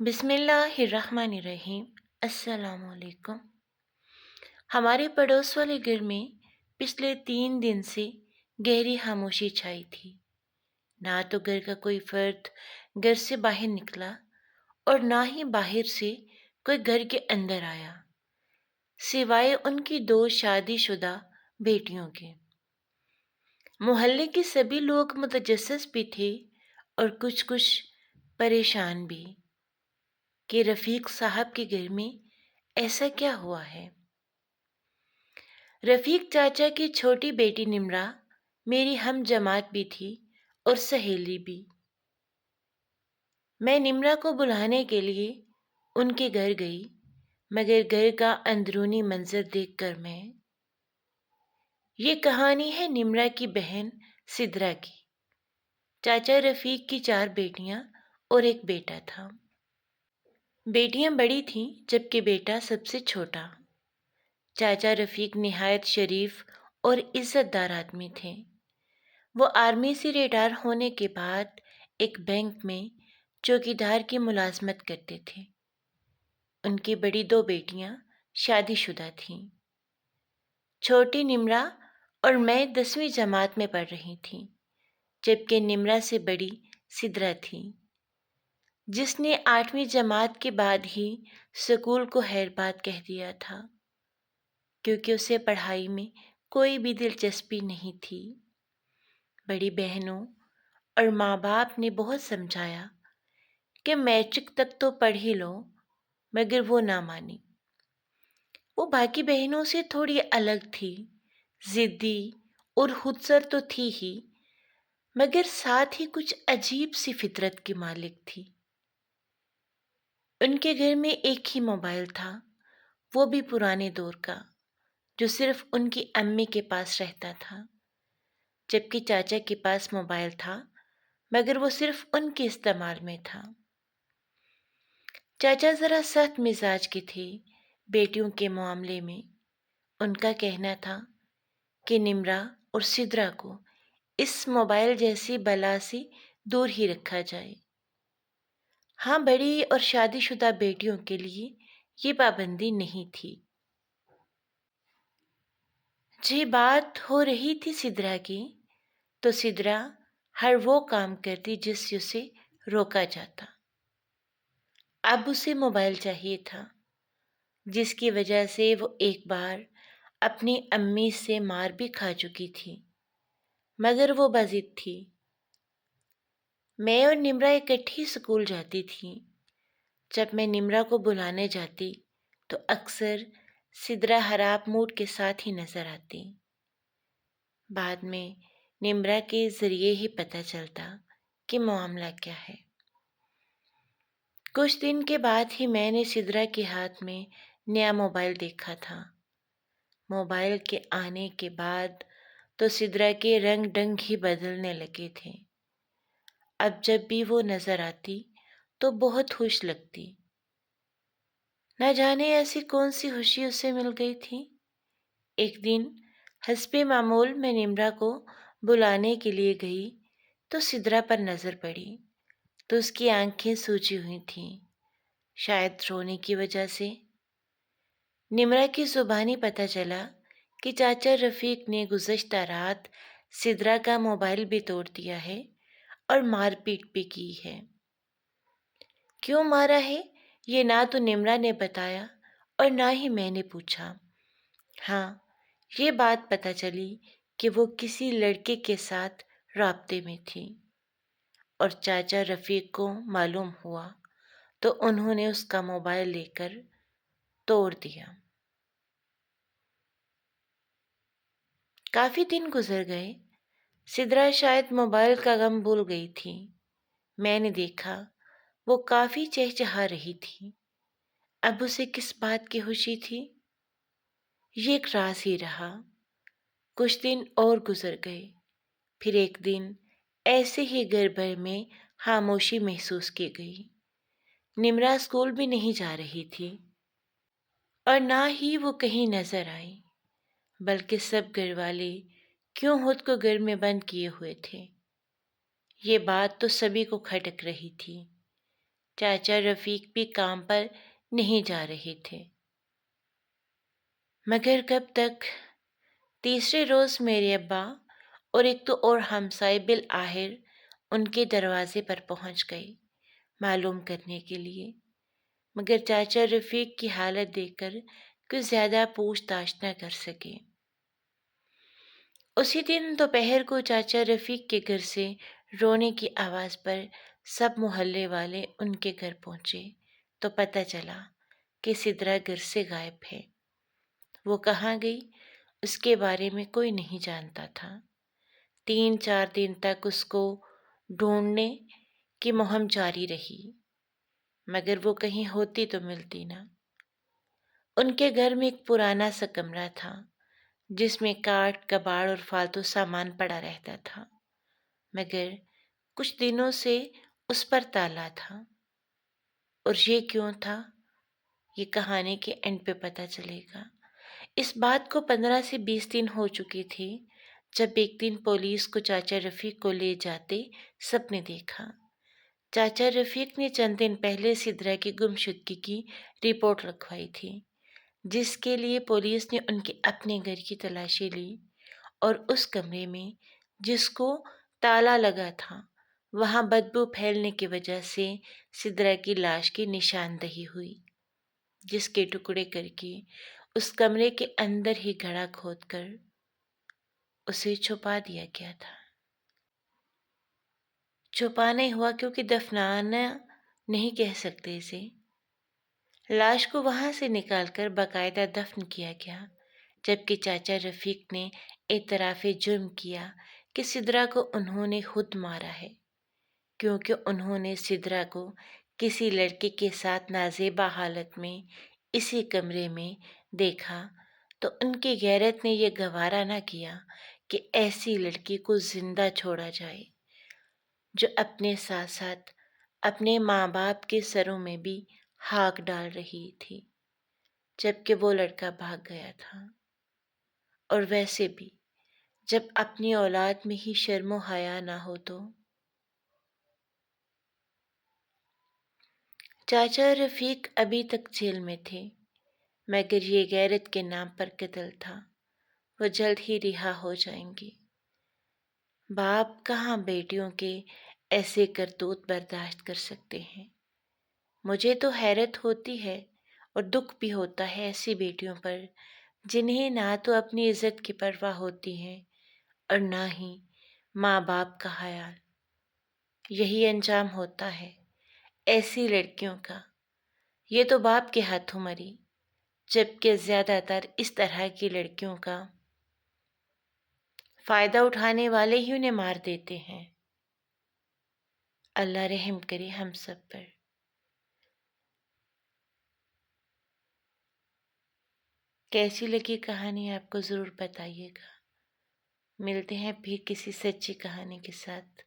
بسم اللہ الرحمن الرحیم۔ السلام علیکم۔ ہمارے پڑوس والے گھر میں پچھلے 3 دن سے گہری خاموشی چھائی تھی۔ نہ تو گھر کا کوئی فرد گھر سے باہر نکلا اور نہ ہی باہر سے کوئی گھر کے اندر آیا، سوائے ان کی 2 شادی شدہ بیٹیوں کے۔ محلے کے سبھی لوگ متجسس بھی تھے اور کچھ پریشان بھی کہ رفیق صاحب کے گھر میں ایسا کیا ہوا ہے۔ رفیق چاچا کی چھوٹی بیٹی نمرا میری ہم جماعت بھی تھی اور سہیلی بھی۔ میں نمرا کو بلانے کے لیے ان کے گھر گئی، مگر گھر کا اندرونی منظر دیکھ کر یہ کہانی ہے نمرا کی بہن سدرا کی۔ چاچا رفیق کی 4 بیٹیاں اور ایک بیٹا تھا۔ بیٹیاں بڑی تھیں جبکہ بیٹا سب سے چھوٹا۔ چاچا رفیق نہایت شریف اور عزت دار آدمی تھے۔ وہ آرمی سے ریٹائر ہونے کے بعد ایک بینک میں چوکیدار کی ملازمت کرتے تھے۔ ان کی بڑی 2 بیٹیاں شادی شدہ تھیں۔ چھوٹی نمرا اور میں 10ویں جماعت میں پڑھ رہی تھی، جبکہ نمرا سے بڑی سدرا تھی، جس نے 8ویں جماعت کے بعد ہی سکول کو خیر بات کہہ دیا تھا، کیونکہ اسے پڑھائی میں کوئی بھی دلچسپی نہیں تھی۔ بڑی بہنوں اور ماں باپ نے بہت سمجھایا کہ میٹرک تک تو پڑھ ہی لو، مگر وہ نہ مانی۔ وہ باقی بہنوں سے تھوڑی الگ تھی، ضدی اور خودسر تو تھی ہی، مگر ساتھ ہی کچھ عجیب سی فطرت کی مالک تھی۔ ان کے گھر میں ایک ہی موبائل تھا، وہ بھی پرانے دور کا، جو صرف ان کی امی کے پاس رہتا تھا، جبکہ چاچا کے پاس موبائل تھا، مگر وہ صرف ان کے استعمال میں تھا۔ چاچا ذرا سخت مزاج کے تھے بیٹیوں کے معاملے میں۔ ان کا کہنا تھا کہ نمرا اور سدرا کو اس موبائل جیسی بلا سے دور ہی رکھا جائے۔ ہاں، بڑی اور شادی شدہ بیٹیوں کے لیے یہ پابندی نہیں تھی۔ جی بات ہو رہی تھی سدرا کی، تو سدرا ہر وہ کام کرتی جس سے اسے روکا جاتا۔ اب اسے موبائل چاہیے تھا، جس کی وجہ سے وہ ایک بار اپنی امی سے مار بھی کھا چکی تھی، مگر وہ باضد تھی۔ میں اور نمرا اکٹھی اسکول جاتی تھیں۔ جب میں نمرا کو بلانے جاتی تو اکثر سدرا خراب موڈ کے ساتھ ہی نظر آتی۔ بعد میں نمرا کے ذریعے ہی پتہ چلتا کہ معاملہ کیا ہے۔ کچھ دن کے بعد ہی میں نے سدرا کے ہاتھ میں نیا موبائل دیکھا تھا۔ موبائل کے آنے کے بعد تو سدرا کے رنگ ڈھنگ ہی بدلنے لگے تھے۔ اب جب بھی وہ نظر آتی تو بہت خوش لگتی۔ نہ جانے ایسی کون سی خوشی اسے مل گئی تھی۔ ایک دن حسب معمول میں نمرا کو بلانے کے لیے گئی تو سدرا پر نظر پڑی تو اس کی آنکھیں سوجی ہوئی تھیں، شاید رونے کی وجہ سے۔ نمرا کی زبانی پتہ چلا کہ چاچا رفیق نے گزشتہ رات سدرا کا موبائل بھی توڑ دیا ہے اور مار پیٹ بھی کی ہے۔ کیوں مارا ہے یہ نہ تو نمرا نے بتایا اور نہ ہی میں نے پوچھا۔ ہاں، یہ بات پتہ چلی کہ وہ کسی لڑکے کے ساتھ رابطے میں تھی، اور چاچا رفیق کو معلوم ہوا تو انہوں نے اس کا موبائل لے کر توڑ دیا۔ کافی دن گزر گئے، سدرا شاید موبائل کا غم بھول گئی تھی۔ میں نے دیکھا وہ کافی چہچہا رہی تھی۔ اب اسے کس بات کی خوشی تھی؟ یہ ایک راز ہی رہا۔ کچھ دن اور گزر گئے، پھر ایک دن ایسے ہی گھر بھر میں خاموشی محسوس کی گئی۔ نمرا اسکول بھی نہیں جا رہی تھی اور نہ ہی وہ کہیں نظر آئی، بلکہ سب گھر والے کیوں خود کو گھر میں بند کیے ہوئے تھے۔ یہ بات تو سبھی کو کھٹک رہی تھی۔ چاچا رفیق بھی کام پر نہیں جا رہے تھے، مگر کب تک؟ تیسرے روز میرے ابا اور ایک تو اور ہمسائے بالآخر ان کے دروازے پر پہنچ گئے معلوم کرنے کے لیے، مگر چاچا رفیق کی حالت دیکھ کر کچھ زیادہ پوچھ تاچھ نہ کر سکے۔ اسی دن دوپہر کو چاچا رفیق کے گھر سے رونے کی آواز پر سب محلے والے ان کے گھر پہنچے تو پتہ چلا کہ سدرا گھر سے غائب ہے۔ وہ کہاں گئی اس کے بارے میں کوئی نہیں جانتا تھا۔ 3-4 دن تک اس کو ڈھونڈنے کی مہم جاری رہی، مگر وہ کہیں ہوتی تو ملتی نہ۔ ان کے گھر میں ایک پرانا سا کمرہ تھا جس میں کاٹ کباڑ اور فالتو سامان پڑا رہتا تھا، مگر کچھ دنوں سے اس پر تالا تھا۔ اور یہ کیوں تھا، یہ کہانی کے اینڈ پہ پتہ چلے گا۔ اس بات کو 15 سے 20 دن ہو چکے تھے جب ایک دن پولیس کو چاچا رفیق کو لے جاتے سب نے دیکھا۔ چاچا رفیق نے چند دن پہلے سدرا کی گمشدگی کی رپورٹ لکھوائی تھی، جس کے لیے پولیس نے ان کے اپنے گھر کی تلاشی لی اور اس کمرے میں جس کو تالا لگا تھا وہاں بدبو پھیلنے کی وجہ سے سدرا کی لاش کی نشاندہی ہوئی، جس کے ٹکڑے کر کے اس کمرے کے اندر ہی گڑھا کھود کر اسے چھپا دیا گیا تھا۔ چھپا نہیں ہوا کیونکہ دفنانا نہیں کہہ سکتے اسے۔ لاش کو وہاں سے نکال کر باقاعدہ دفن کیا گیا، جبکہ چاچا رفیق نے اعتراف جرم کیا کہ سدرا کو انہوں نے خود مارا ہے، کیونکہ انہوں نے سدرا کو کسی لڑکے کے ساتھ نازیبا حالت میں اسی کمرے میں دیکھا تو ان کی غیرت نے یہ گوارا نہ کیا کہ ایسی لڑکی کو زندہ چھوڑا جائے جو اپنے ساتھ ساتھ اپنے ماں باپ کے سروں میں بھی خاک ڈال رہی تھی، جبکہ وہ لڑکا بھاگ گیا تھا۔ اور ویسے بھی جب اپنی اولاد میں ہی شرم و حیا نہ ہو تو۔ چاچا رفیق ابھی تک جیل میں تھے، مگر یہ غیرت کے نام پر قتل تھا، وہ جلد ہی رہا ہو جائیں گے۔ باپ کہاں بیٹیوں کے ایسے کرتوت برداشت کر سکتے ہیں؟ مجھے تو حیرت ہوتی ہے اور دکھ بھی ہوتا ہے ایسی بیٹیوں پر جنہیں نہ تو اپنی عزت کی پرواہ ہوتی ہے اور نہ ہی ماں باپ کا خیال۔ یہی انجام ہوتا ہے ایسی لڑکیوں کا۔ یہ تو باپ کے ہاتھوں مری، جبکہ زیادہ تر اس طرح کی لڑکیوں کا فائدہ اٹھانے والے ہی انہیں مار دیتے ہیں۔ اللہ رحم کرے ہم سب پر۔ کیسی لگی کہانی آپ کو ضرور بتائیے گا۔ ملتے ہیں پھر کسی سچی کہانی کے ساتھ۔